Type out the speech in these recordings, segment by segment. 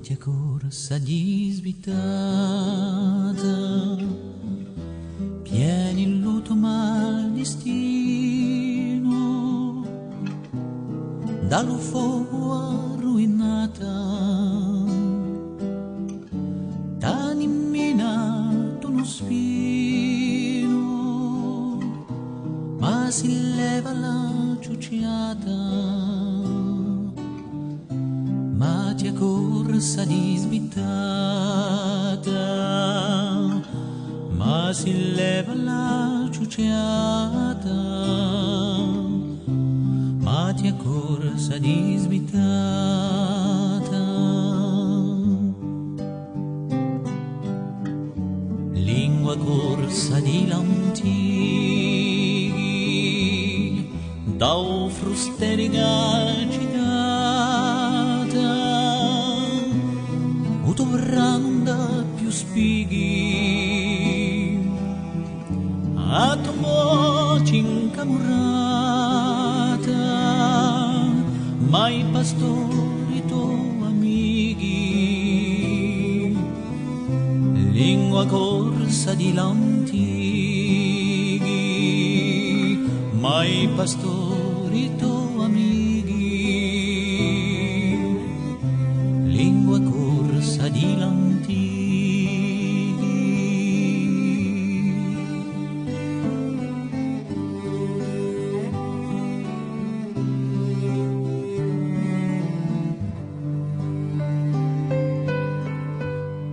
Mattia corsa di svitata, pieni il luto mal destino, dallo fuoco arruinata, t'han imminato uno spino, ma si leva la ciucciata. Mattia corsa di svitata, ma si leva la ciucciata. Mattia corsa di svitata. Lingua corsa di lamtighi, da frusteri gacitata, utovranda più spighi, a tua voce incamurata, ma i pastori tuoi amici, lingua corsa di lamtighi, ma i pastori tuoi amici, lingua corsa di lamtighi.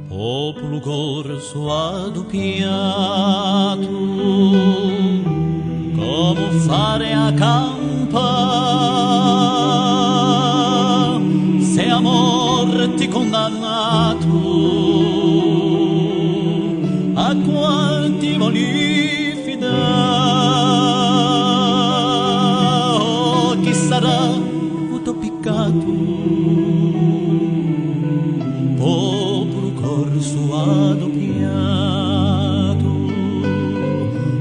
Popolo corso addoppiato, come fare a campa, se a morte condannato, a quanti voli fidare, oh, chi sarà avuto piccato, popolo corso addoppiato,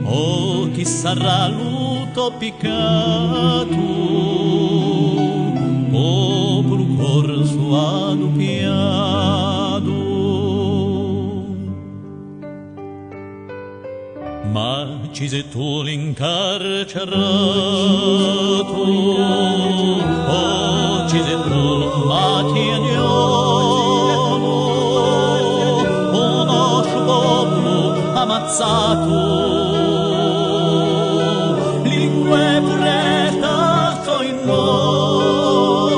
oh, chi sarà luto piccato, popolo corso addoppiato. Ma ci sei tu l'incarcerato, oh, ci sei tu Mattia Agnolo, un nostro popolo ammazzato, lingue puretta in noi,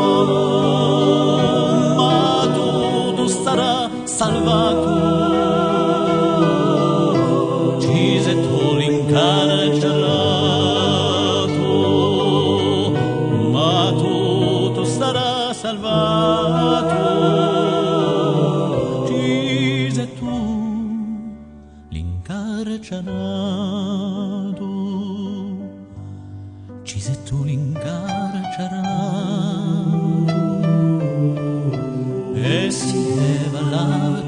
ma tutto sarà salvato. Ci sei tu l'incarcerato, ma tutto sarà salvato. Ci sei tu l'incarcerato, ci sei tu l'incarcerato, e si leva la